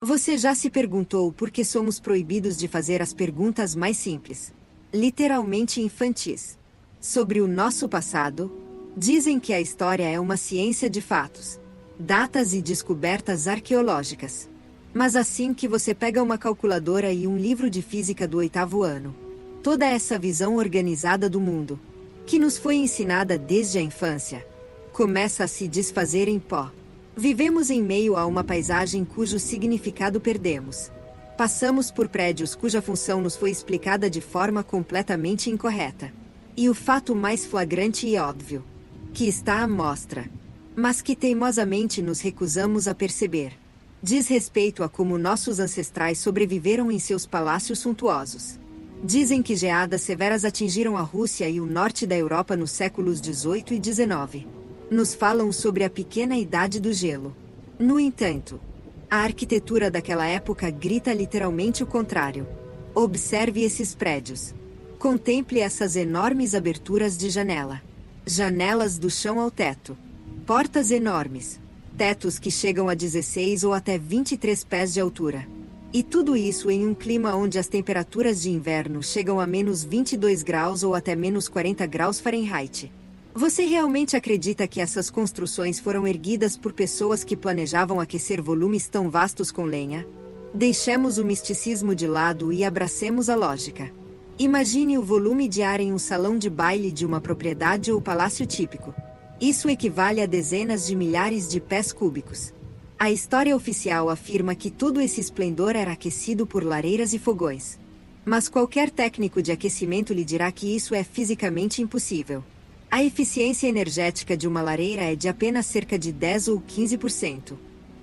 Você já se perguntou por que somos proibidos de fazer as perguntas mais simples, literalmente infantis, sobre o nosso passado? Dizem que a história é uma ciência de fatos, datas e descobertas arqueológicas. Mas assim que você pega uma calculadora e um livro de física do 8º ano, toda essa visão organizada do mundo, que nos foi ensinada desde a infância, começa a se desfazer em pó. Vivemos em meio a uma paisagem cujo significado perdemos. Passamos por prédios cuja função nos foi explicada de forma completamente incorreta. E o fato mais flagrante e óbvio, que está à mostra, mas que teimosamente nos recusamos a perceber, diz respeito a como nossos ancestrais sobreviveram em seus palácios suntuosos. Dizem que geadas severas atingiram a Rússia e o norte da Europa nos séculos 18 e 19. Nos falam sobre a pequena idade do gelo. No entanto, a arquitetura daquela época grita literalmente o contrário. Observe esses prédios. Contemple essas enormes aberturas de janela. Janelas do chão ao teto. Portas enormes. Tetos que chegam a 16 ou até 23 pés de altura. E tudo isso em um clima onde as temperaturas de inverno chegam a menos 22 graus ou até menos 40 graus Fahrenheit. Você realmente acredita que essas construções foram erguidas por pessoas que planejavam aquecer volumes tão vastos com lenha? Deixemos o misticismo de lado e abracemos a lógica. Imagine o volume de ar em um salão de baile de uma propriedade ou palácio típico. Isso equivale a dezenas de milhares de pés cúbicos. A história oficial afirma que todo esse esplendor era aquecido por lareiras e fogões. Mas qualquer técnico de aquecimento lhe dirá que isso é fisicamente impossível. A eficiência energética de uma lareira é de apenas cerca de 10 ou 15%.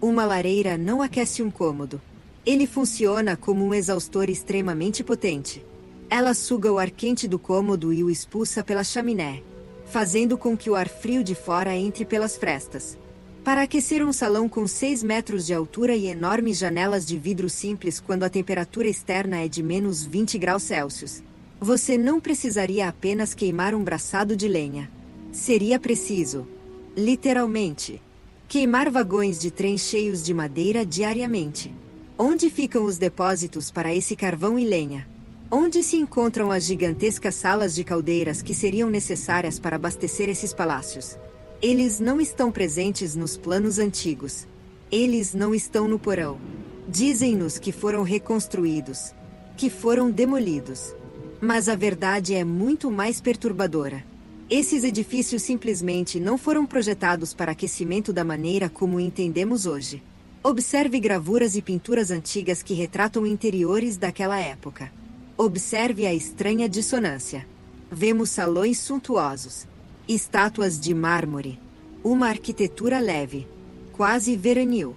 Uma lareira não aquece um cômodo. Ele funciona como um exaustor extremamente potente. Ela suga o ar quente do cômodo e o expulsa pela chaminé, fazendo com que o ar frio de fora entre pelas frestas. Para aquecer um salão com 6 metros de altura e enormes janelas de vidro simples quando a temperatura externa é de menos 20 graus Celsius, você não precisaria apenas queimar um braçado de lenha. Seria preciso, literalmente, queimar vagões de trem cheios de madeira diariamente. Onde ficam os depósitos para esse carvão e lenha? Onde se encontram as gigantescas salas de caldeiras que seriam necessárias para abastecer esses palácios? Eles não estão presentes nos planos antigos. Eles não estão no porão. Dizem-nos que foram reconstruídos, que foram demolidos. Mas a verdade é muito mais perturbadora. Esses edifícios simplesmente não foram projetados para aquecimento da maneira como entendemos hoje. Observe gravuras e pinturas antigas que retratam interiores daquela época. Observe a estranha dissonância. Vemos salões suntuosos, estátuas de mármore, uma arquitetura leve, quase veranil,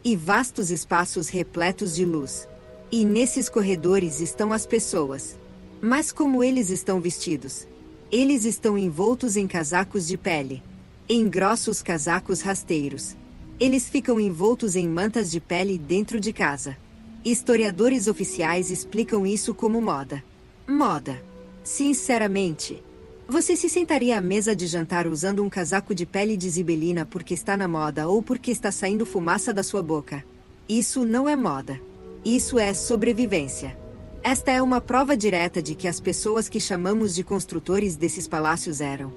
e vastos espaços repletos de luz. E nesses corredores estão as pessoas. Mas como eles estão vestidos? Eles estão envoltos em casacos de pele, em grossos casacos rasteiros. Eles ficam envoltos em mantas de pele dentro de casa. Historiadores oficiais explicam isso como moda. Moda. Sinceramente, você se sentaria à mesa de jantar usando um casaco de pele de zibelina porque está na moda ou porque está saindo fumaça da sua boca? Isso não é moda. Isso é sobrevivência. Esta é uma prova direta de que as pessoas que chamamos de construtores desses palácios eram,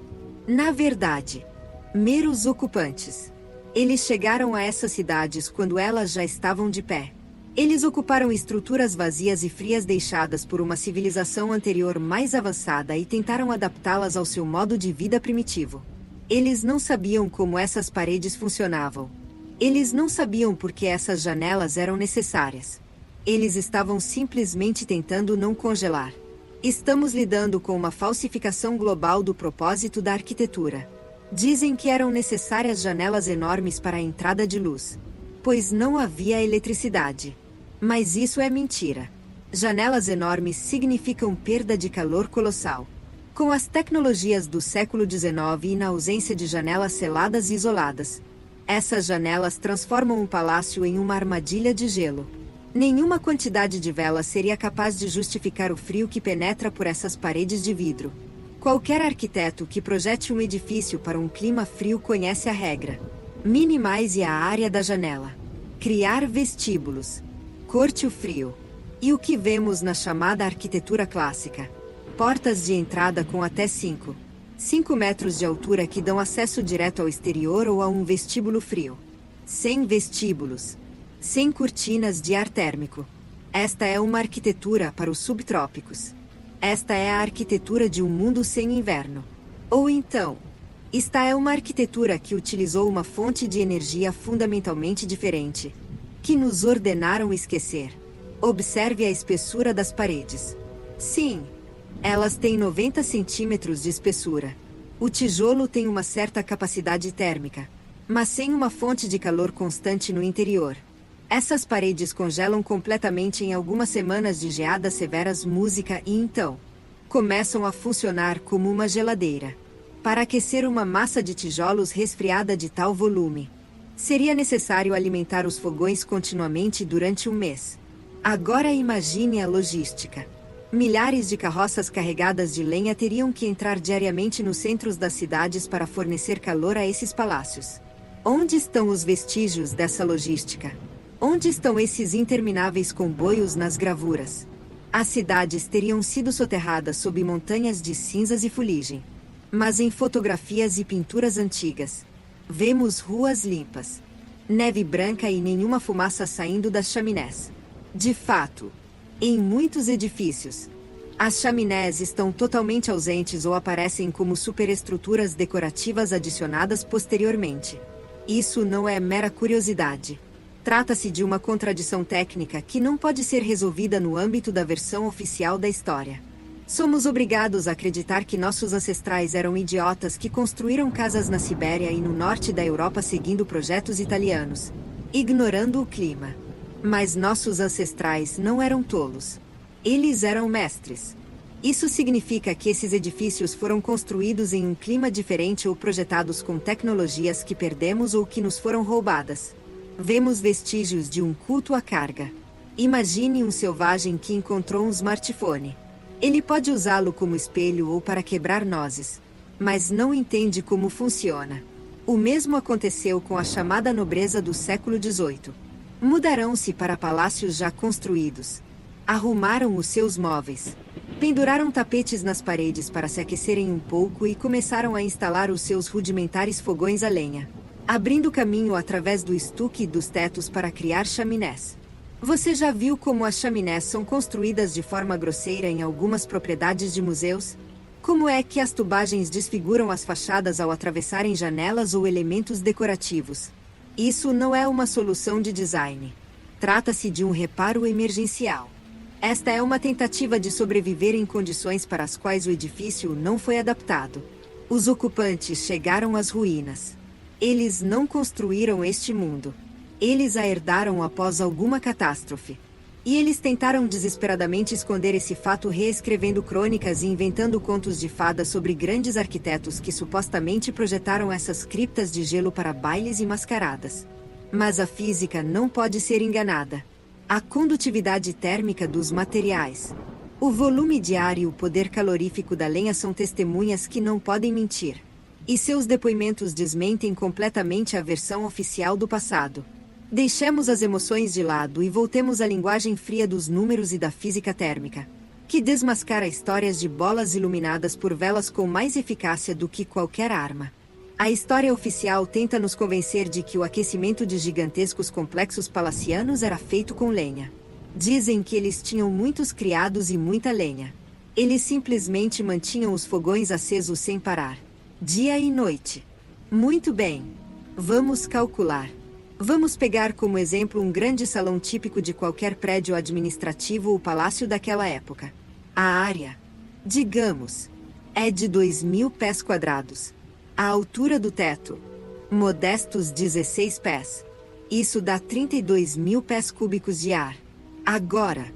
na verdade, meros ocupantes. Eles chegaram a essas cidades quando elas já estavam de pé. Eles ocuparam estruturas vazias e frias deixadas por uma civilização anterior mais avançada e tentaram adaptá-las ao seu modo de vida primitivo. Eles não sabiam como essas paredes funcionavam. Eles não sabiam por que essas janelas eram necessárias. Eles estavam simplesmente tentando não congelar. Estamos lidando com uma falsificação global do propósito da arquitetura. Dizem que eram necessárias janelas enormes para a entrada de luz, pois não havia eletricidade. Mas isso é mentira. Janelas enormes significam perda de calor colossal. Com as tecnologias do século XIX e na ausência de janelas seladas e isoladas, essas janelas transformam um palácio em uma armadilha de gelo. Nenhuma quantidade de vela seria capaz de justificar o frio que penetra por essas paredes de vidro. Qualquer arquiteto que projete um edifício para um clima frio conhece a regra. Minimize a área da janela. Criar vestíbulos. Corte o frio. E o que vemos na chamada arquitetura clássica? Portas de entrada com até 5 metros de altura que dão acesso direto ao exterior ou a um vestíbulo frio. Sem vestíbulos. Sem cortinas de ar térmico. Esta é uma arquitetura para os subtrópicos. Esta é a arquitetura de um mundo sem inverno. Ou então, esta é uma arquitetura que utilizou uma fonte de energia fundamentalmente diferente, que nos ordenaram esquecer. Observe a espessura das paredes. Sim, elas têm 90 centímetros de espessura. O tijolo tem uma certa capacidade térmica, mas sem uma fonte de calor constante no interior. Essas paredes congelam completamente em algumas semanas de geadas severas música e então começam a funcionar como uma geladeira. Para aquecer uma massa de tijolos resfriada de tal volume, seria necessário alimentar os fogões continuamente durante um mês. Agora imagine a logística. Milhares de carroças carregadas de lenha teriam que entrar diariamente nos centros das cidades para fornecer calor a esses palácios. Onde estão os vestígios dessa logística? Onde estão esses intermináveis comboios nas gravuras? As cidades teriam sido soterradas sob montanhas de cinzas e fuligem. Mas em fotografias e pinturas antigas, vemos ruas limpas, neve branca e nenhuma fumaça saindo das chaminés. De fato, em muitos edifícios, as chaminés estão totalmente ausentes ou aparecem como superestruturas decorativas adicionadas posteriormente. Isso não é mera curiosidade. Trata-se de uma contradição técnica que não pode ser resolvida no âmbito da versão oficial da história. Somos obrigados a acreditar que nossos ancestrais eram idiotas que construíram casas na Sibéria e no norte da Europa seguindo projetos italianos, ignorando o clima. Mas nossos ancestrais não eram tolos. Eles eram mestres. Isso significa que esses edifícios foram construídos em um clima diferente ou projetados com tecnologias que perdemos ou que nos foram roubadas. Vemos vestígios de um culto à carga. Imagine um selvagem que encontrou um smartphone. Ele pode usá-lo como espelho ou para quebrar nozes, mas não entende como funciona. O mesmo aconteceu com a chamada nobreza do século XVIII. Mudaram-se para palácios já construídos. Arrumaram os seus móveis. Penduraram tapetes nas paredes para se aquecerem um pouco e começaram a instalar os seus rudimentares fogões a lenha, abrindo caminho através do estuque dos tetos para criar chaminés. Você já viu como as chaminés são construídas de forma grosseira em algumas propriedades de museus? Como é que as tubagens desfiguram as fachadas ao atravessarem janelas ou elementos decorativos? Isso não é uma solução de design. Trata-se de um reparo emergencial. Esta é uma tentativa de sobreviver em condições para as quais o edifício não foi adaptado. Os ocupantes chegaram às ruínas. Eles não construíram este mundo. Eles a herdaram após alguma catástrofe. E eles tentaram desesperadamente esconder esse fato reescrevendo crônicas e inventando contos de fadas sobre grandes arquitetos que supostamente projetaram essas criptas de gelo para bailes e mascaradas. Mas a física não pode ser enganada. A condutividade térmica dos materiais, o volume de ar e o poder calorífico da lenha são testemunhas que não podem mentir. E seus depoimentos desmentem completamente a versão oficial do passado. Deixemos as emoções de lado e voltemos à linguagem fria dos números e da física térmica, que desmascara histórias de bolas iluminadas por velas com mais eficácia do que qualquer arma. A história oficial tenta nos convencer de que o aquecimento de gigantescos complexos palacianos era feito com lenha. Dizem que eles tinham muitos criados e muita lenha. Eles simplesmente mantinham os fogões acesos sem parar, dia e noite. Muito bem. Vamos calcular. Vamos pegar como exemplo um grande salão típico de qualquer prédio administrativo ou palácio daquela época. A área, digamos, é de 2.000 pés quadrados. A altura do teto, modestos 16 pés. Isso dá 32.000 pés cúbicos de ar. Agora,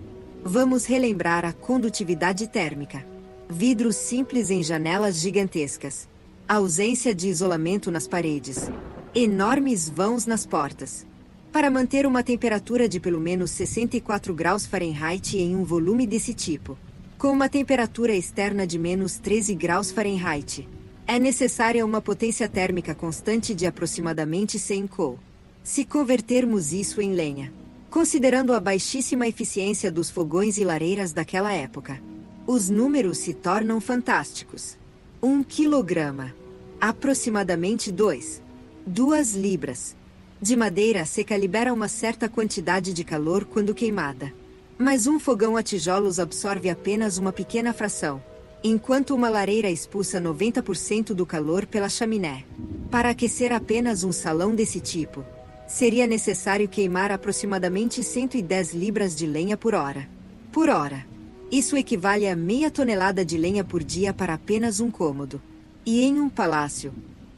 vamos relembrar a condutividade térmica. Vidros simples em janelas gigantescas. Ausência de isolamento nas paredes. Enormes vãos nas portas. Para manter uma temperatura de pelo menos 64 graus Fahrenheit em um volume desse tipo, com uma temperatura externa de menos 13 graus Fahrenheit, é necessária uma potência térmica constante de aproximadamente 100 Joule. Se convertermos isso em lenha, Considerando a baixíssima eficiência dos fogões e lareiras daquela época, os números se tornam fantásticos. 1 quilograma. Aproximadamente 2 libras. De madeira seca libera uma certa quantidade de calor quando queimada. Mas um fogão a tijolos absorve apenas uma pequena fração, enquanto uma lareira expulsa 90% do calor pela chaminé. Para aquecer apenas um salão desse tipo, seria necessário queimar aproximadamente 110 libras de lenha por hora. Isso equivale a meia tonelada de lenha por dia para apenas um cômodo. E em um palácio,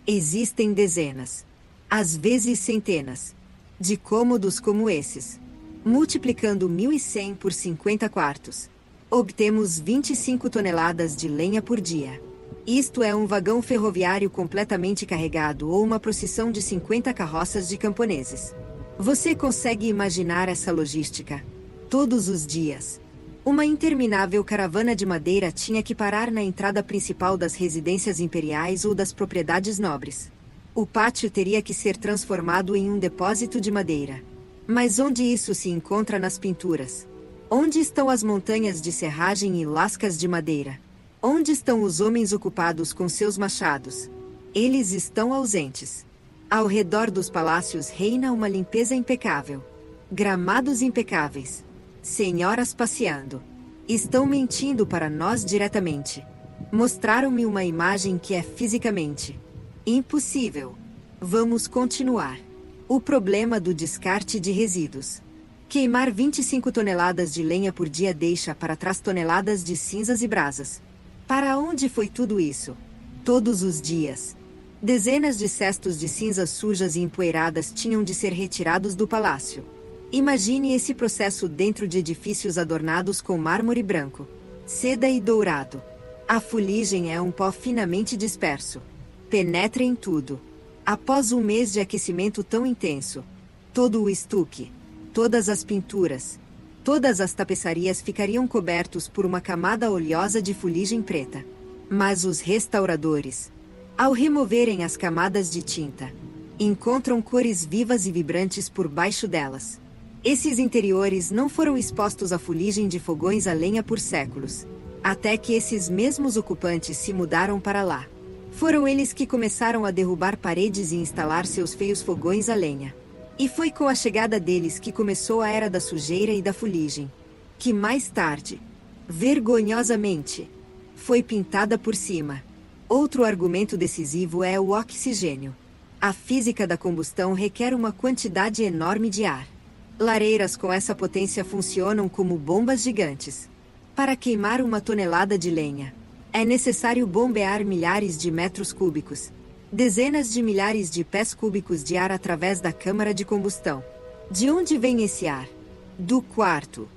existem dezenas, às vezes centenas, de cômodos como esses. Multiplicando 1.100 por 50 quartos, obtemos 25 toneladas de lenha por dia. Isto é um vagão ferroviário completamente carregado ou uma procissão de 50 carroças de camponeses. Você consegue imaginar essa logística? Todos os dias, uma interminável caravana de madeira tinha que parar na entrada principal das residências imperiais ou das propriedades nobres. O pátio teria que ser transformado em um depósito de madeira. Mas onde isso se encontra nas pinturas? Onde estão as montanhas de serragem e lascas de madeira? Onde estão os homens ocupados com seus machados? Eles estão ausentes. Ao redor dos palácios reina uma limpeza impecável. Gramados impecáveis. Senhoras passeando. Estão mentindo para nós diretamente. Mostraram-me uma imagem que é fisicamente impossível. Vamos continuar. O problema do descarte de resíduos. Queimar 25 toneladas de lenha por dia deixa para trás toneladas de cinzas e brasas. Para onde foi tudo isso? Todos os dias, dezenas de cestos de cinzas sujas e empoeiradas tinham de ser retirados do palácio. Imagine esse processo dentro de edifícios adornados com mármore branco, seda e dourado. A fuligem é um pó finamente disperso. Penetra em tudo. Após um mês de aquecimento tão intenso, todo o estuque, todas as pinturas, todas as tapeçarias ficariam cobertos por uma camada oleosa de fuligem preta. Mas os restauradores, ao removerem as camadas de tinta, encontram cores vivas e vibrantes por baixo delas. Esses interiores não foram expostos à fuligem de fogões a lenha por séculos, até que esses mesmos ocupantes se mudaram para lá. Foram eles que começaram a derrubar paredes e instalar seus feios fogões a lenha. E foi com a chegada deles que começou a era da sujeira e da fuligem, que mais tarde, vergonhosamente, foi pintada por cima. Outro argumento decisivo é o oxigênio. A física da combustão requer uma quantidade enorme de ar. Lareiras com essa potência funcionam como bombas gigantes. Para queimar 1 tonelada de lenha, é necessário bombear milhares de metros cúbicos, dezenas de milhares de pés cúbicos de ar através da câmara de combustão. De onde vem esse ar? Do quarto.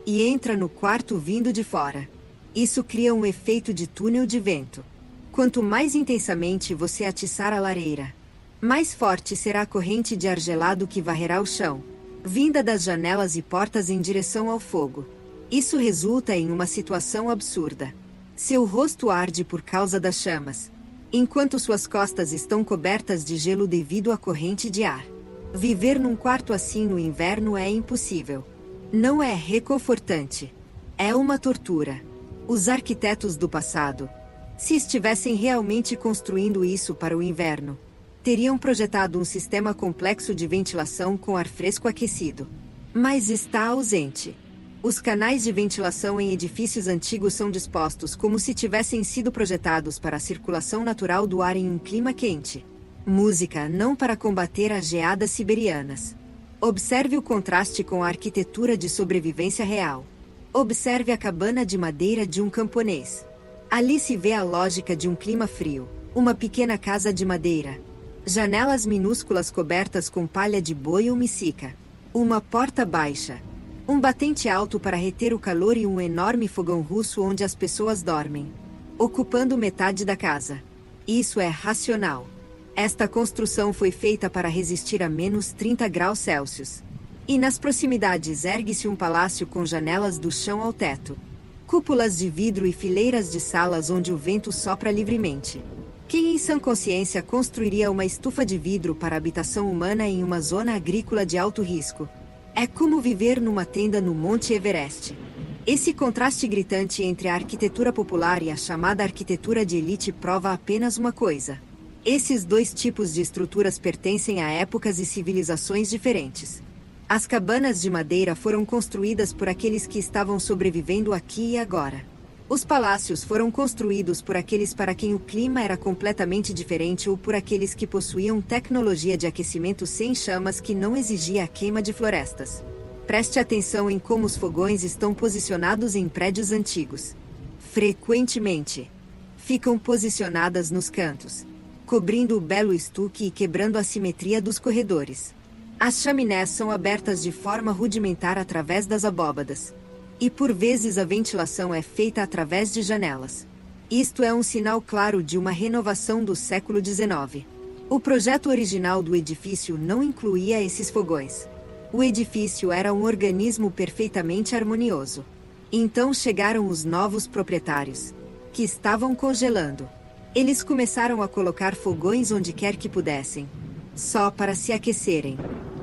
E entra no quarto vindo de fora. Isso cria um efeito de túnel de vento. Quanto mais intensamente você atiçar a lareira, mais forte será a corrente de ar gelado que varrerá o chão, vinda das janelas e portas em direção ao fogo. Isso resulta em uma situação absurda. Seu rosto arde por causa das chamas, enquanto suas costas estão cobertas de gelo devido à corrente de ar. Viver num quarto assim no inverno é impossível. Não é reconfortante. É uma tortura. Os arquitetos do passado, se estivessem realmente construindo isso para o inverno, teriam projetado um sistema complexo de ventilação com ar fresco aquecido. Mas está ausente. Os canais de ventilação em edifícios antigos são dispostos como se tivessem sido projetados para a circulação natural do ar em um clima quente. Música não para combater as geadas siberianas. Observe o contraste com a arquitetura de sobrevivência real. Observe a cabana de madeira de um camponês. Ali se vê a lógica de um clima frio. Uma pequena casa de madeira. Janelas minúsculas cobertas com palha de boi ou micica. Uma porta baixa. Um batente alto para reter o calor e um enorme fogão russo onde as pessoas dormem, ocupando metade da casa. Isso é racional. Esta construção foi feita para resistir a menos 30 graus Celsius. E nas proximidades ergue-se um palácio com janelas do chão ao teto, cúpulas de vidro e fileiras de salas onde o vento sopra livremente. Quem em sã consciência construiria uma estufa de vidro para habitação humana em uma zona agrícola de alto risco? É como viver numa tenda no Monte Everest. Esse contraste gritante entre a arquitetura popular e a chamada arquitetura de elite prova apenas uma coisa: esses dois tipos de estruturas pertencem a épocas e civilizações diferentes. As cabanas de madeira foram construídas por aqueles que estavam sobrevivendo aqui e agora. Os palácios foram construídos por aqueles para quem o clima era completamente diferente ou por aqueles que possuíam tecnologia de aquecimento sem chamas que não exigia a queima de florestas. Preste atenção em como os fogões estão posicionados em prédios antigos. Frequentemente, ficam posicionadas nos cantos, cobrindo o belo estuque e quebrando a simetria dos corredores. As chaminés são abertas de forma rudimentar através das abóbadas. E por vezes a ventilação é feita através de janelas. Isto é um sinal claro de uma renovação do século XIX. O projeto original do edifício não incluía esses fogões. O edifício era um organismo perfeitamente harmonioso. Então chegaram os novos proprietários, que estavam congelando. Eles começaram a colocar fogões onde quer que pudessem, só para se aquecerem.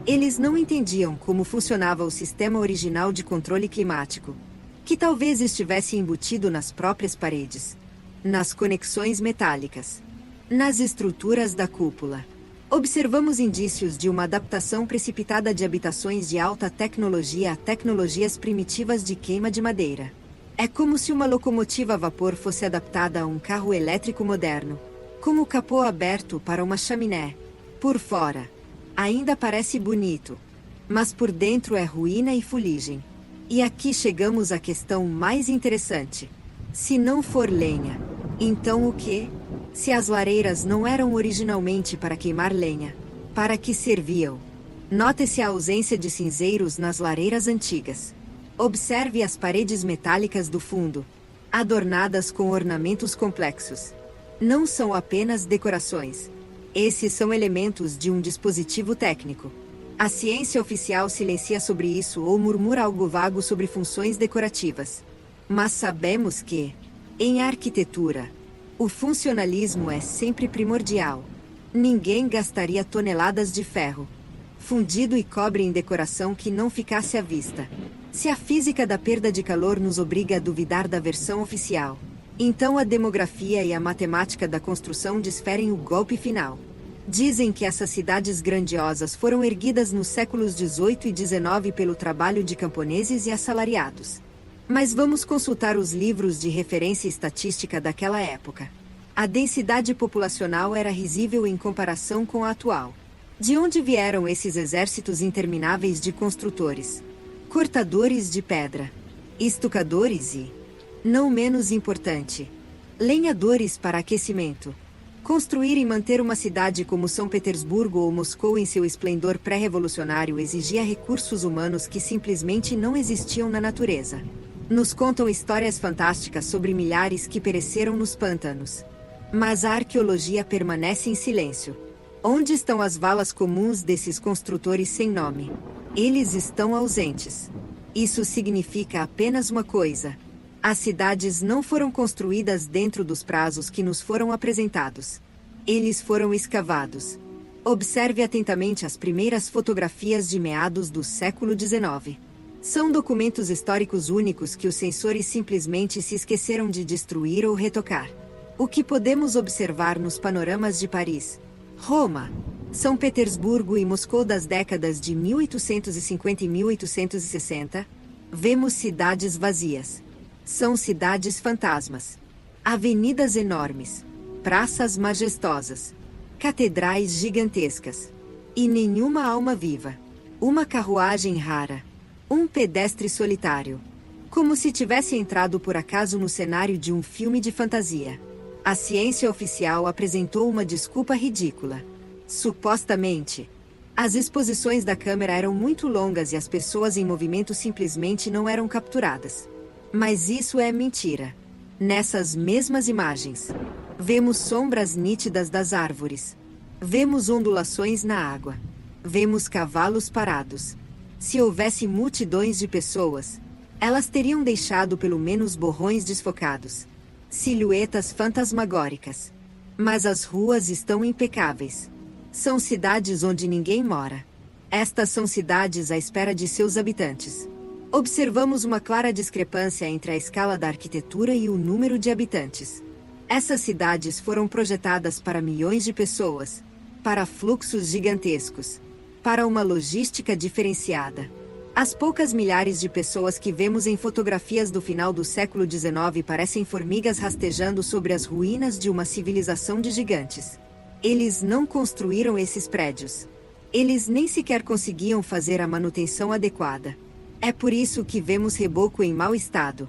Eles não entendiam como funcionava o sistema original de controle climático, que talvez estivesse embutido nas próprias paredes, nas conexões metálicas, nas estruturas da cúpula. Observamos indícios de uma adaptação precipitada de habitações de alta tecnologia a tecnologias primitivas de queima de madeira. É como se uma locomotiva a vapor fosse adaptada a um carro elétrico moderno, com o capô aberto para uma chaminé. Por fora, ainda parece bonito, mas por dentro é ruína e fuligem. E aqui chegamos à questão mais interessante. Se não for lenha, então o quê? Se as lareiras não eram originalmente para queimar lenha, para que serviam? Note-se a ausência de cinzeiros nas lareiras antigas. Observe as paredes metálicas do fundo, adornadas com ornamentos complexos. Não são apenas decorações. Esses são elementos de um dispositivo técnico. A ciência oficial silencia sobre isso ou murmura algo vago sobre funções decorativas. Mas sabemos que, em arquitetura, o funcionalismo é sempre primordial. Ninguém gastaria toneladas de ferro fundido e cobre em decoração que não ficasse à vista. Se a física da perda de calor nos obriga a duvidar da versão oficial, então a demografia e a matemática da construção desferem o golpe final. Dizem que essas cidades grandiosas foram erguidas nos séculos XVIII e XIX pelo trabalho de camponeses e assalariados. Mas vamos consultar os livros de referência estatística daquela época. A densidade populacional era risível em comparação com a atual. De onde vieram esses exércitos intermináveis de construtores? Cortadores de pedra, estucadores e, não menos importante, lenhadores para aquecimento. Construir e manter uma cidade como São Petersburgo ou Moscou em seu esplendor pré-revolucionário exigia recursos humanos que simplesmente não existiam na natureza. Nos contam histórias fantásticas sobre milhares que pereceram nos pântanos. Mas a arqueologia permanece em silêncio. Onde estão as valas comuns desses construtores sem nome? Eles estão ausentes. Isso significa apenas uma coisa: as cidades não foram construídas dentro dos prazos que nos foram apresentados. Eles foram escavados. Observe atentamente as primeiras fotografias de meados do século XIX. São documentos históricos únicos que os censores simplesmente se esqueceram de destruir ou retocar. O que podemos observar nos panoramas de Paris, Roma, São Petersburgo e Moscou das décadas de 1850 e 1860? Vemos cidades vazias. São cidades fantasmas. Avenidas enormes. Praças majestosas. Catedrais gigantescas. E nenhuma alma viva. Uma carruagem rara. Um pedestre solitário. Como se tivesse entrado por acaso no cenário de um filme de fantasia. A ciência oficial apresentou uma desculpa ridícula. Supostamente, as exposições da câmera eram muito longas e as pessoas em movimento simplesmente não eram capturadas. Mas isso é mentira. Nessas mesmas imagens, vemos sombras nítidas das árvores. Vemos ondulações na água. Vemos cavalos parados. Se houvesse multidões de pessoas, elas teriam deixado pelo menos borrões desfocados. Silhuetas fantasmagóricas. Mas as ruas estão impecáveis. São cidades onde ninguém mora. Estas são cidades à espera de seus habitantes. Observamos uma clara discrepância entre a escala da arquitetura e o número de habitantes. Essas cidades foram projetadas para milhões de pessoas, para fluxos gigantescos, para uma logística diferenciada. As poucas milhares de pessoas que vemos em fotografias do final do século XIX parecem formigas rastejando sobre as ruínas de uma civilização de gigantes. Eles não construíram esses prédios. Eles nem sequer conseguiam fazer a manutenção adequada. É por isso que vemos reboco em mau estado,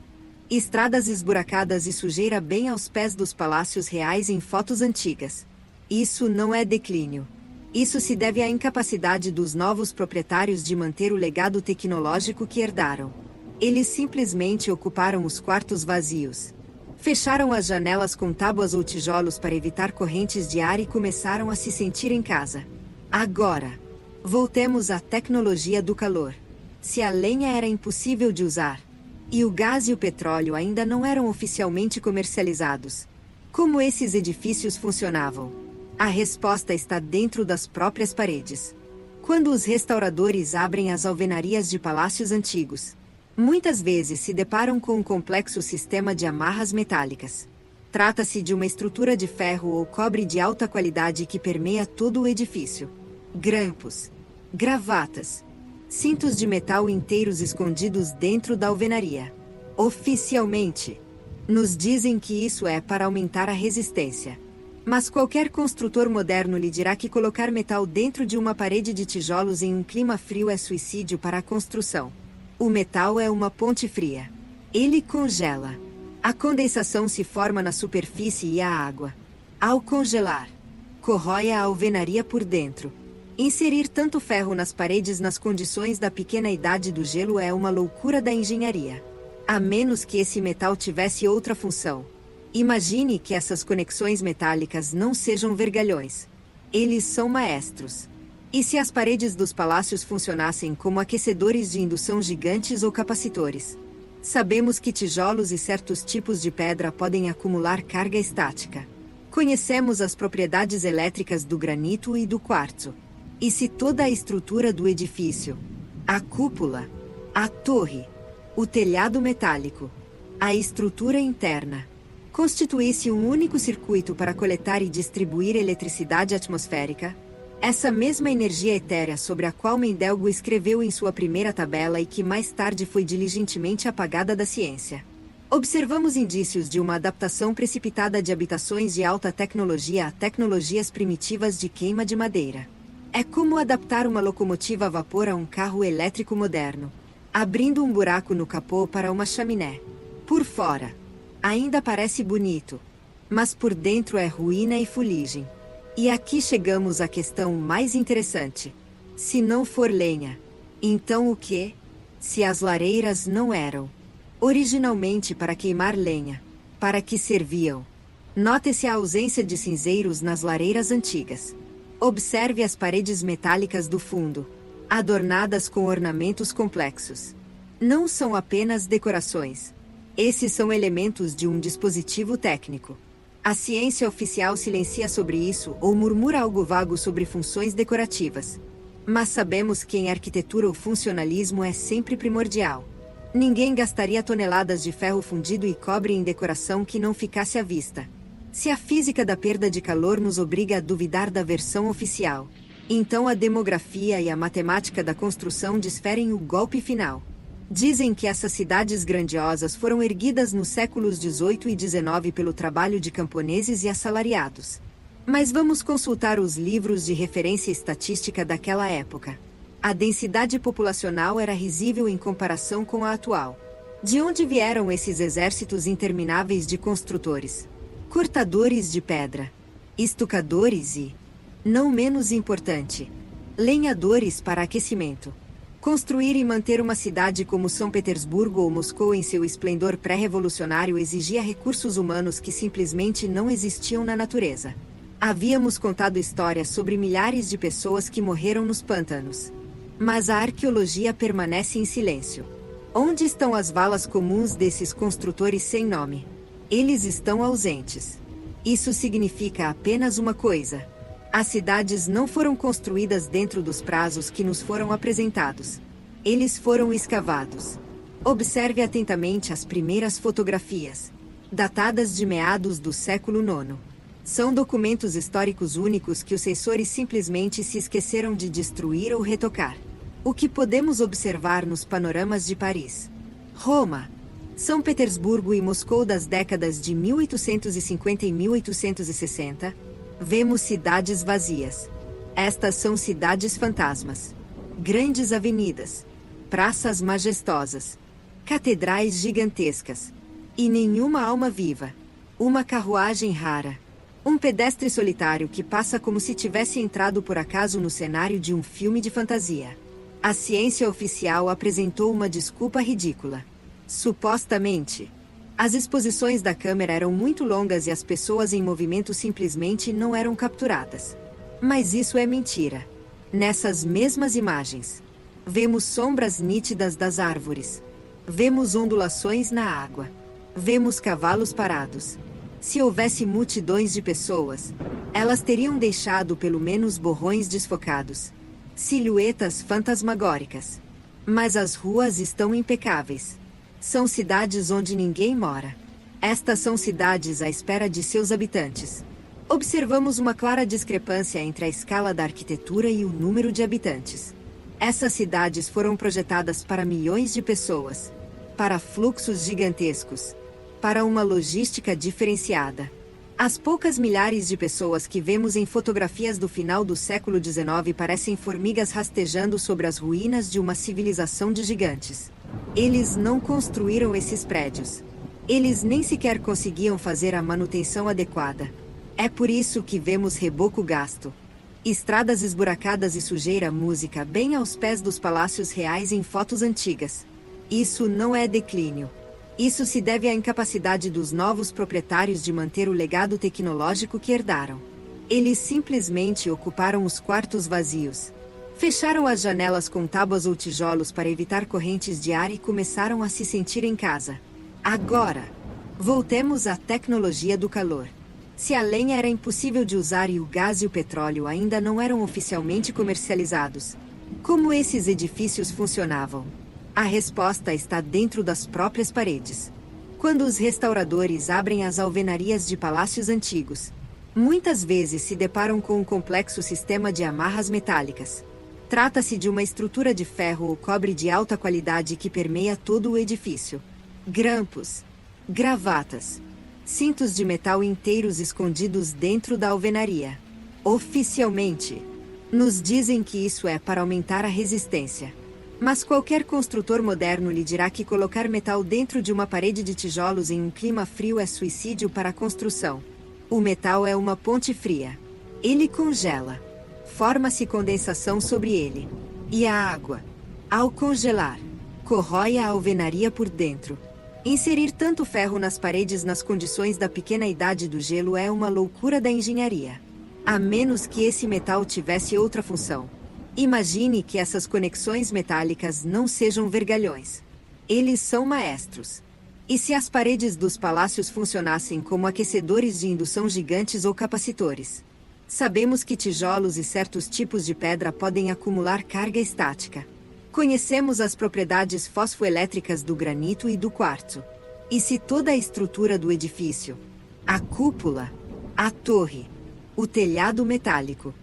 estradas esburacadas e sujeira bem aos pés dos palácios reais em fotos antigas. Isso não é declínio. Isso se deve à incapacidade dos novos proprietários de manter o legado tecnológico que herdaram. Eles simplesmente ocuparam os quartos vazios. Fecharam as janelas com tábuas ou tijolos para evitar correntes de ar e começaram a se sentir em casa. Agora, voltemos à tecnologia do calor. Se a lenha era impossível de usar, e o gás e o petróleo ainda não eram oficialmente comercializados, como esses edifícios funcionavam? A resposta está dentro das próprias paredes. Quando os restauradores abrem as alvenarias de palácios antigos, muitas vezes se deparam com um complexo sistema de amarras metálicas. Trata-se de uma estrutura de ferro ou cobre de alta qualidade que permeia todo o edifício. Grampos, gravatas, cintos de metal inteiros escondidos dentro da alvenaria. Oficialmente, nos dizem que isso é para aumentar a resistência. Mas qualquer construtor moderno lhe dirá que colocar metal dentro de uma parede de tijolos em um clima frio é suicídio para a construção. O metal é uma ponte fria. Ele congela. A condensação se forma na superfície e a água, ao congelar, corrói a alvenaria por dentro. Inserir tanto ferro nas paredes nas condições da pequena idade do gelo é uma loucura da engenharia. A menos que esse metal tivesse outra função. Imagine que essas conexões metálicas não sejam vergalhões. Eles são maestros. E se as paredes dos palácios funcionassem como aquecedores de indução gigantes ou capacitores? Sabemos que tijolos e certos tipos de pedra podem acumular carga estática. Conhecemos as propriedades elétricas do granito e do quartzo. E se toda a estrutura do edifício, a cúpula, a torre, o telhado metálico, a estrutura interna, constituísse um único circuito para coletar e distribuir eletricidade atmosférica, essa mesma energia etérea sobre a qual Mendelgo escreveu em sua primeira tabela e que mais tarde foi diligentemente apagada da ciência. Observamos indícios de uma adaptação precipitada de habitações de alta tecnologia a tecnologias primitivas de queima de madeira. É como adaptar uma locomotiva a vapor a um carro elétrico moderno, abrindo um buraco no capô para uma chaminé. Por fora, ainda parece bonito, mas por dentro é ruína e fuligem. E aqui chegamos à questão mais interessante. Se não for lenha, então o quê? Se as lareiras não eram originalmente para queimar lenha, para que serviam? Note-se a ausência de cinzeiros nas lareiras antigas. Observe as paredes metálicas do fundo, adornadas com ornamentos complexos. Não são apenas decorações. Esses são elementos de um dispositivo técnico. A ciência oficial silencia sobre isso ou murmura algo vago sobre funções decorativas. Mas sabemos que em arquitetura o funcionalismo é sempre primordial. Ninguém gastaria toneladas de ferro fundido e cobre em decoração que não ficasse à vista. Se a física da perda de calor nos obriga a duvidar da versão oficial, então a demografia e a matemática da construção desferem o golpe final. Dizem que essas cidades grandiosas foram erguidas nos séculos XVIII e XIX pelo trabalho de camponeses e assalariados. Mas vamos consultar os livros de referência estatística daquela época. A densidade populacional era risível em comparação com a atual. De onde vieram esses exércitos intermináveis de construtores? Cortadores de pedra, estucadores e, não menos importante, lenhadores para aquecimento. Construir e manter uma cidade como São Petersburgo ou Moscou em seu esplendor pré-revolucionário exigia recursos humanos que simplesmente não existiam na natureza. Havíamos contado histórias sobre milhares de pessoas que morreram nos pântanos. Mas a arqueologia permanece em silêncio. Onde estão as valas comuns desses construtores sem nome? Eles estão ausentes. Isso significa apenas uma coisa. As cidades não foram construídas dentro dos prazos que nos foram apresentados. Eles foram escavados. Observe atentamente as primeiras fotografias, datadas de meados do século IX. São documentos históricos únicos que os censores simplesmente se esqueceram de destruir ou retocar. O que podemos observar nos panoramas de Paris, Roma, São Petersburgo e Moscou das décadas de 1850 e 1860, vemos cidades vazias. Estas são cidades fantasmas. Grandes avenidas, praças majestosas, catedrais gigantescas. E nenhuma alma viva. Uma carruagem rara. Um pedestre solitário que passa como se tivesse entrado por acaso no cenário de um filme de fantasia. A ciência oficial apresentou uma desculpa ridícula. Supostamente, as exposições da câmera eram muito longas e as pessoas em movimento simplesmente não eram capturadas. Mas isso é mentira. Nessas mesmas imagens, vemos sombras nítidas das árvores. Vemos ondulações na água. Vemos cavalos parados. Se houvesse multidões de pessoas, elas teriam deixado pelo menos borrões desfocados. Silhuetas fantasmagóricas. Mas as ruas estão impecáveis. São cidades onde ninguém mora. Estas são cidades à espera de seus habitantes. Observamos uma clara discrepância entre a escala da arquitetura e o número de habitantes. Essas cidades foram projetadas para milhões de pessoas, para fluxos gigantescos, para uma logística diferenciada. As poucas milhares de pessoas que vemos em fotografias do final do século XIX parecem formigas rastejando sobre as ruínas de uma civilização de gigantes. Eles não construíram esses prédios. Eles nem sequer conseguiam fazer a manutenção adequada. É por isso que vemos reboco gasto, estradas esburacadas e sujeira música bem aos pés dos palácios reais em fotos antigas. Isso não é declínio. Isso se deve à incapacidade dos novos proprietários de manter o legado tecnológico que herdaram. Eles simplesmente ocuparam os quartos vazios. Fecharam as janelas com tábuas ou tijolos para evitar correntes de ar e começaram a se sentir em casa. Agora, voltemos à tecnologia do calor. Se a lenha era impossível de usar e o gás e o petróleo ainda não eram oficialmente comercializados, como esses edifícios funcionavam? A resposta está dentro das próprias paredes. Quando os restauradores abrem as alvenarias de palácios antigos, muitas vezes se deparam com um complexo sistema de amarras metálicas. Trata-se de uma estrutura de ferro ou cobre de alta qualidade que permeia todo o edifício. Grampos, gravatas, cintos de metal inteiros escondidos dentro da alvenaria. Oficialmente, nos dizem que isso é para aumentar a resistência. Mas qualquer construtor moderno lhe dirá que colocar metal dentro de uma parede de tijolos em um clima frio é suicídio para a construção. O metal é uma ponte fria. Ele congela. Forma-se condensação sobre ele. E a água, ao congelar, corrói a alvenaria por dentro. Inserir tanto ferro nas paredes nas condições da pequena idade do gelo é uma loucura da engenharia. A menos que esse metal tivesse outra função. Imagine que essas conexões metálicas não sejam vergalhões. Eles são maestros. E se as paredes dos palácios funcionassem como aquecedores de indução gigantes ou capacitores? Sabemos que tijolos e certos tipos de pedra podem acumular carga estática. Conhecemos as propriedades fosfoelétricas do granito e do quartzo. E se toda a estrutura do edifício, a cúpula, a torre, o telhado metálico,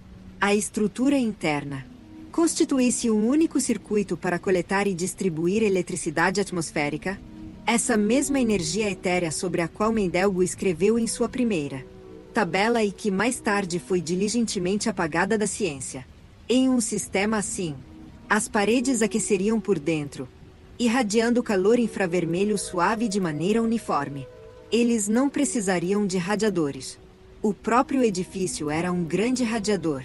a estrutura interna, constituísse um único circuito para coletar e distribuir eletricidade atmosférica, essa mesma energia etérea sobre a qual Mendelgo escreveu em sua primeira tabela e que mais tarde foi diligentemente apagada da ciência. Em um sistema assim, as paredes aqueceriam por dentro, irradiando calor infravermelho suave de maneira uniforme. Eles não precisariam de radiadores. O próprio edifício era um grande radiador.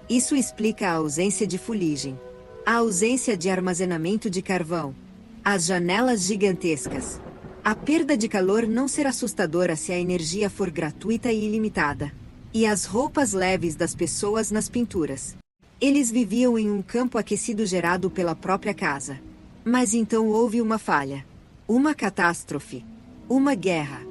Isso explica a ausência de fuligem, a ausência de armazenamento de carvão, as janelas gigantescas. A perda de calor não será assustadora se a energia for gratuita e ilimitada. E as roupas leves das pessoas nas pinturas. Eles viviam em um campo aquecido gerado pela própria casa. Mas então houve uma falha. Uma catástrofe. Uma guerra.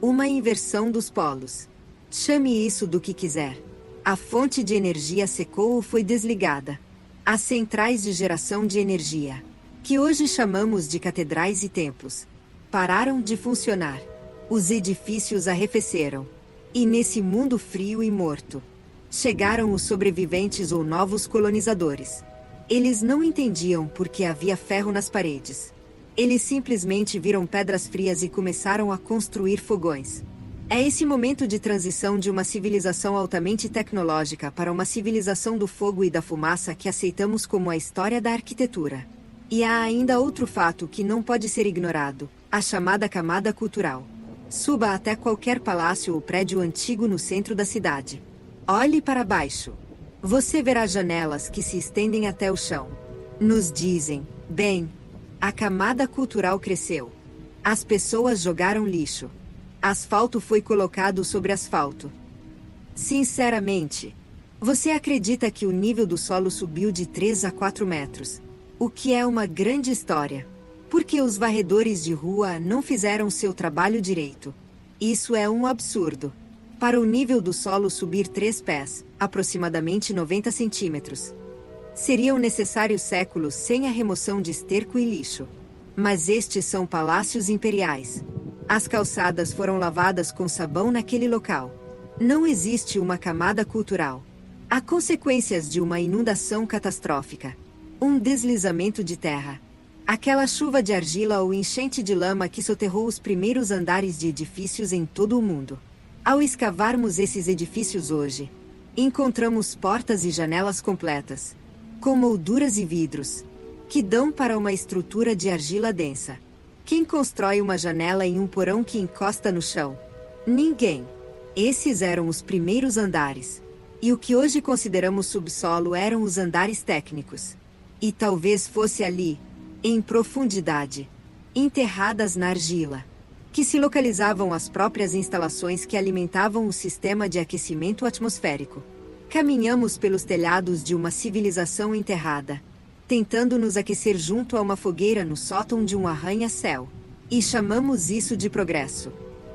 Uma inversão dos polos. Chame isso do que quiser. A fonte de energia secou ou foi desligada. As centrais de geração de energia, que hoje chamamos de catedrais e templos, pararam de funcionar. Os edifícios arrefeceram. E nesse mundo frio e morto, chegaram os sobreviventes ou novos colonizadores. Eles não entendiam por que havia ferro nas paredes. Eles simplesmente viram pedras frias e começaram a construir fogões. É esse momento de transição de uma civilização altamente tecnológica para uma civilização do fogo e da fumaça que aceitamos como a história da arquitetura. E há ainda outro fato que não pode ser ignorado: a chamada camada cultural. Suba até qualquer palácio ou prédio antigo no centro da cidade. Olhe para baixo. Você verá janelas que se estendem até o chão. Nos dizem, bem, a camada cultural cresceu. As pessoas jogaram lixo. Asfalto foi colocado sobre asfalto. Sinceramente, você acredita que o nível do solo subiu de 3 a 4 metros? O que é uma grande história. Porque os varredores de rua não fizeram seu trabalho direito. Isso é um absurdo. Para o nível do solo subir 3 pés, aproximadamente 90 centímetros, seriam necessários séculos sem a remoção de esterco e lixo. Mas estes são palácios imperiais. As calçadas foram lavadas com sabão naquele local. Não existe uma camada cultural. Há consequências de uma inundação catastrófica. Um deslizamento de terra. Aquela chuva de argila ou enchente de lama que soterrou os primeiros andares de edifícios em todo o mundo. Ao escavarmos esses edifícios hoje, encontramos portas e janelas completas, com molduras e vidros, que dão para uma estrutura de argila densa. Quem constrói uma janela em um porão que encosta no chão? Ninguém. Esses eram os primeiros andares. E o que hoje consideramos subsolo eram os andares técnicos. E talvez fosse ali, em profundidade, enterradas na argila, que se localizavam as próprias instalações que alimentavam o sistema de aquecimento atmosférico. Caminhamos pelos telhados de uma civilização enterrada, tentando nos aquecer junto a uma fogueira no sótão de um arranha-céu. E chamamos isso de progresso.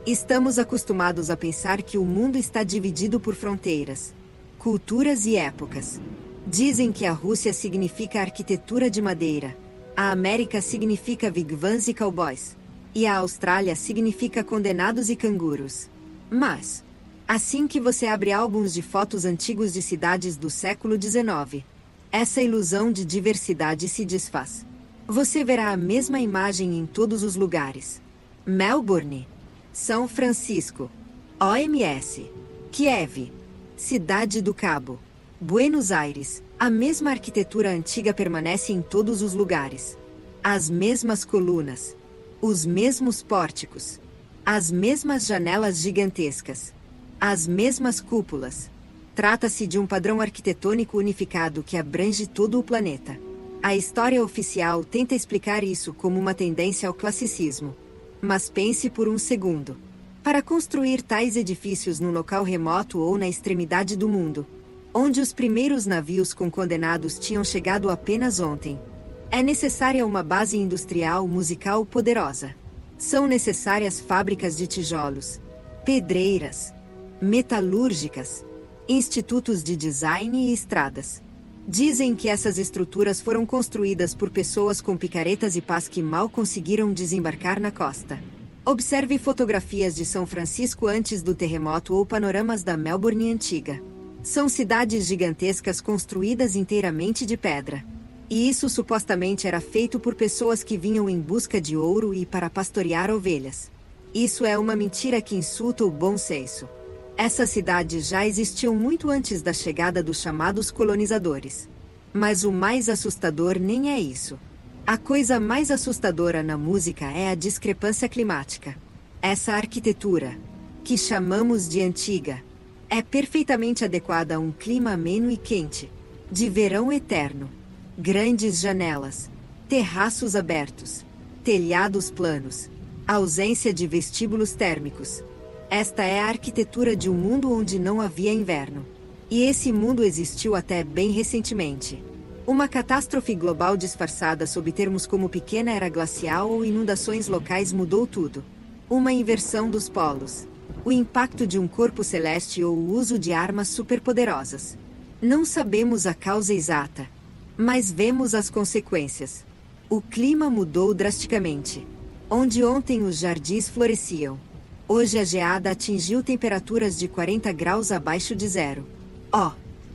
Estamos acostumados a pensar que o mundo está dividido por fronteiras, culturas e épocas. Dizem que a Rússia significa arquitetura de madeira, a América significa wigwams e cowboys, e a Austrália significa condenados e canguros. Mas, assim que você abre álbuns de fotos antigos de cidades do século XIX, essa ilusão de diversidade se desfaz. Você verá a mesma imagem em todos os lugares. Melbourne, São Francisco, OMS, Kiev, Cidade do Cabo, Buenos Aires. A mesma arquitetura antiga permanece em todos os lugares. As mesmas colunas, os mesmos pórticos, as mesmas janelas gigantescas, as mesmas cúpulas. Trata-se de um padrão arquitetônico unificado que abrange todo o planeta. A história oficial tenta explicar isso como uma tendência ao classicismo. Mas pense por um segundo. Para construir tais edifícios num local remoto ou na extremidade do mundo, onde os primeiros navios com condenados tinham chegado apenas ontem, é necessária uma base industrial musical poderosa. São necessárias fábricas de tijolos, pedreiras, metalúrgicas, institutos de design e estradas. Dizem que essas estruturas foram construídas por pessoas com picaretas e pás que mal conseguiram desembarcar na costa. Observe fotografias de São Francisco antes do terremoto ou panoramas da Melbourne antiga. São cidades gigantescas construídas inteiramente de pedra. E isso supostamente era feito por pessoas que vinham em busca de ouro e para pastorear ovelhas. Isso é uma mentira que insulta o bom senso. Essas cidades já existiam muito antes da chegada dos chamados colonizadores. Mas o mais assustador nem é isso. A coisa mais assustadora na música é a discrepância climática. Essa arquitetura, que chamamos de antiga, é perfeitamente adequada a um clima ameno e quente, de verão eterno. Grandes janelas, terraços abertos, telhados planos, ausência de vestíbulos térmicos. Esta é a arquitetura de um mundo onde não havia inverno. E esse mundo existiu até bem recentemente. Uma catástrofe global disfarçada sob termos como pequena era glacial ou inundações locais mudou tudo. Uma inversão dos polos. O impacto de um corpo celeste ou o uso de armas superpoderosas. Não sabemos a causa exata, mas vemos as consequências. O clima mudou drasticamente. Onde ontem os jardins floresciam, hoje a geada atingiu temperaturas de 40 graus abaixo de zero.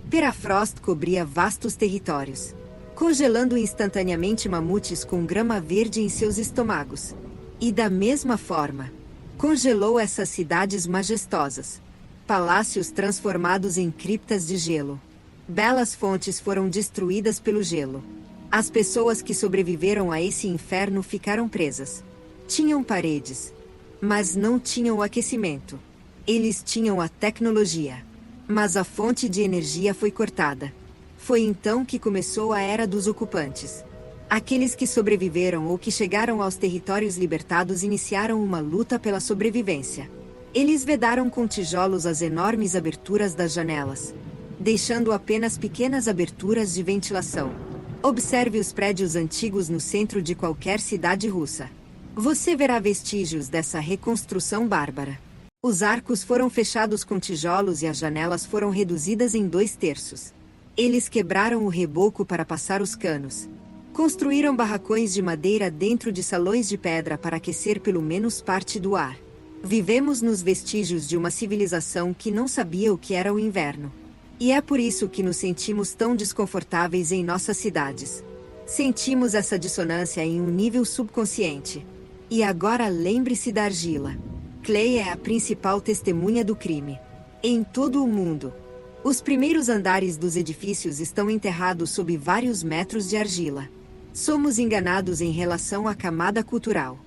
Perafrost cobria vastos territórios, congelando instantaneamente mamutes com grama verde em seus estômagos. E da mesma forma, congelou essas cidades majestosas. Palácios transformados em criptas de gelo. Belas fontes foram destruídas pelo gelo. As pessoas que sobreviveram a esse inferno ficaram presas. Tinham paredes, mas não tinham o aquecimento. Eles tinham a tecnologia, mas a fonte de energia foi cortada. Foi então que começou a Era dos Ocupantes. Aqueles que sobreviveram ou que chegaram aos territórios libertados iniciaram uma luta pela sobrevivência. Eles vedaram com tijolos as enormes aberturas das janelas, deixando apenas pequenas aberturas de ventilação. Observe os prédios antigos no centro de qualquer cidade russa. Você verá vestígios dessa reconstrução bárbara. Os arcos foram fechados com tijolos e as janelas foram reduzidas em 2/3. Eles quebraram o reboco para passar os canos. Construíram barracões de madeira dentro de salões de pedra para aquecer pelo menos parte do ar. Vivemos nos vestígios de uma civilização que não sabia o que era o inverno. E é por isso que nos sentimos tão desconfortáveis em nossas cidades. Sentimos essa dissonância em um nível subconsciente. E agora lembre-se da argila. Clay é a principal testemunha do crime. Em todo o mundo, os primeiros andares dos edifícios estão enterrados sob vários metros de argila. Somos enganados em relação à camada cultural.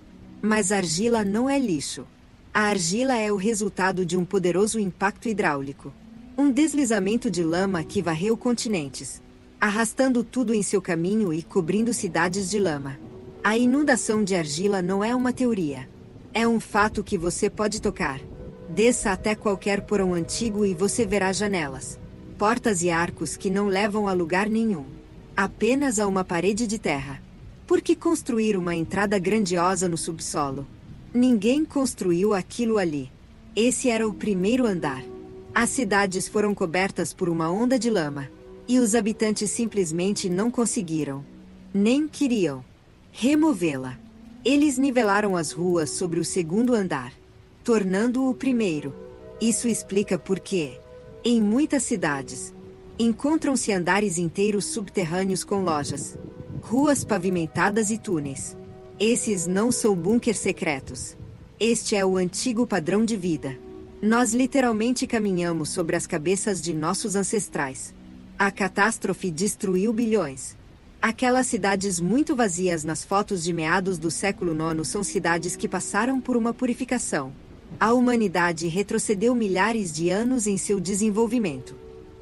Mas a argila não é lixo. A argila é o resultado de um poderoso impacto hidráulico. Um deslizamento de lama que varreu continentes, arrastando tudo em seu caminho e cobrindo cidades de lama. A inundação de argila não é uma teoria. É um fato que você pode tocar. Desça até qualquer porão antigo e você verá janelas, portas e arcos que não levam a lugar nenhum. Apenas a uma parede de terra. Por que construir uma entrada grandiosa no subsolo? Ninguém construiu aquilo ali. Esse era o primeiro andar. As cidades foram cobertas por uma onda de lama. E os habitantes simplesmente não conseguiram, nem queriam, removê-la. Eles nivelaram as ruas sobre o segundo andar, tornando-o o primeiro. Isso explica por que, em muitas cidades, encontram-se andares inteiros subterrâneos com lojas, ruas pavimentadas e túneis. Esses não são bunkers secretos. Este é o antigo padrão de vida. Nós literalmente caminhamos sobre as cabeças de nossos ancestrais. A catástrofe destruiu bilhões. Aquelas cidades muito vazias nas fotos de meados do século IX são cidades que passaram por uma purificação. A humanidade retrocedeu milhares de anos em seu desenvolvimento.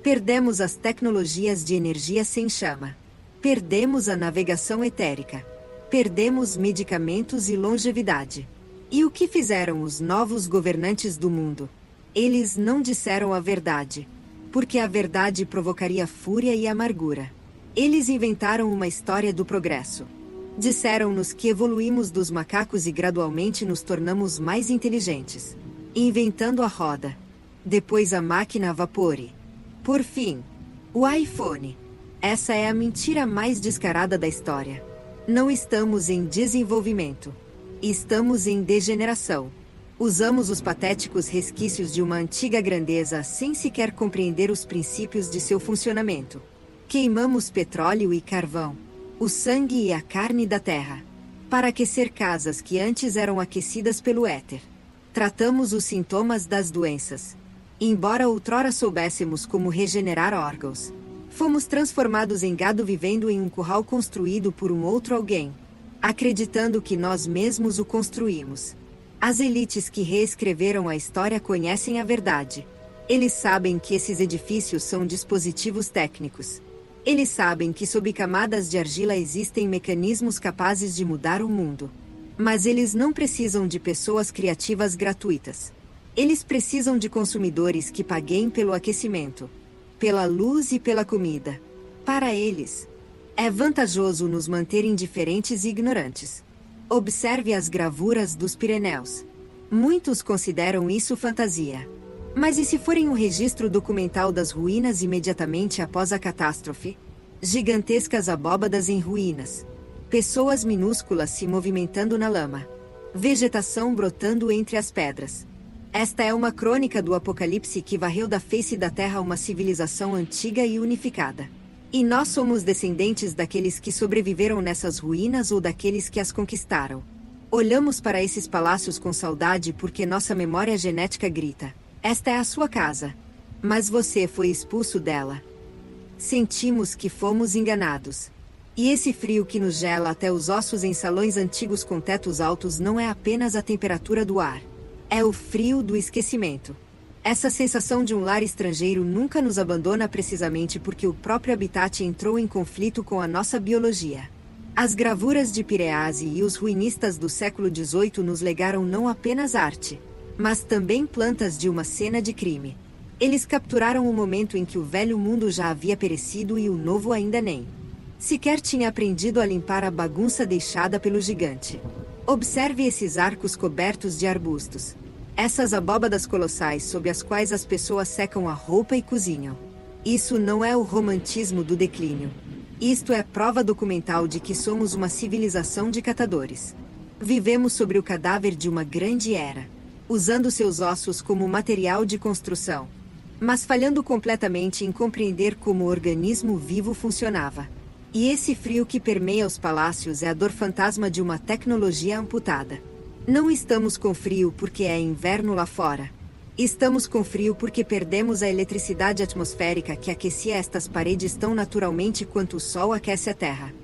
Perdemos as tecnologias de energia sem chama. Perdemos a navegação etérica. Perdemos medicamentos e longevidade. E o que fizeram os novos governantes do mundo? Eles não disseram a verdade, porque a verdade provocaria fúria e amargura. Eles inventaram uma história do progresso. Disseram-nos que evoluímos dos macacos e gradualmente nos tornamos mais inteligentes, inventando a roda. Depois a máquina a vapor e, por fim, o iPhone. Essa é a mentira mais descarada da história. Não estamos em desenvolvimento. Estamos em degeneração. Usamos os patéticos resquícios de uma antiga grandeza sem sequer compreender os princípios de seu funcionamento. Queimamos petróleo e carvão, o sangue e a carne da terra, para aquecer casas que antes eram aquecidas pelo éter. Tratamos os sintomas das doenças. Embora outrora soubéssemos como regenerar órgãos, fomos transformados em gado vivendo em um curral construído por um outro alguém, acreditando que nós mesmos o construímos. As elites que reescreveram a história conhecem a verdade. Eles sabem que esses edifícios são dispositivos técnicos. Eles sabem que sob camadas de argila existem mecanismos capazes de mudar o mundo. Mas eles não precisam de pessoas criativas gratuitas. Eles precisam de consumidores que paguem pelo aquecimento, pela luz e pela comida. Para eles, é vantajoso nos manter indiferentes e ignorantes. Observe as gravuras dos Pirineus. Muitos consideram isso fantasia. Mas e se forem um registro documental das ruínas imediatamente após a catástrofe? Gigantescas abóbadas em ruínas. Pessoas minúsculas se movimentando na lama. Vegetação brotando entre as pedras. Esta é uma crônica do Apocalipse que varreu da face da terra uma civilização antiga e unificada. E nós somos descendentes daqueles que sobreviveram nessas ruínas ou daqueles que as conquistaram. Olhamos para esses palácios com saudade porque nossa memória genética grita: esta é a sua casa. Mas você foi expulso dela. Sentimos que fomos enganados. E esse frio que nos gela até os ossos em salões antigos com tetos altos não é apenas a temperatura do ar. É o frio do esquecimento. Essa sensação de um lar estrangeiro nunca nos abandona precisamente porque o próprio habitat entrou em conflito com a nossa biologia. As gravuras de Pirease e os ruinistas do século XVIII nos legaram não apenas arte, mas também plantas de uma cena de crime. Eles capturaram o momento em que o velho mundo já havia perecido e o novo ainda nem sequer tinha aprendido a limpar a bagunça deixada pelo gigante. Observe esses arcos cobertos de arbustos. Essas abóbadas colossais sob as quais as pessoas secam a roupa e cozinham. Isso não é o romantismo do declínio. Isto é prova documental de que somos uma civilização de catadores. Vivemos sobre o cadáver de uma grande era, usando seus ossos como material de construção, mas falhando completamente em compreender como o organismo vivo funcionava. E esse frio que permeia os palácios é a dor fantasma de uma tecnologia amputada. Não estamos com frio porque é inverno lá fora. Estamos com frio porque perdemos a eletricidade atmosférica que aquecia estas paredes tão naturalmente quanto o sol aquece a Terra.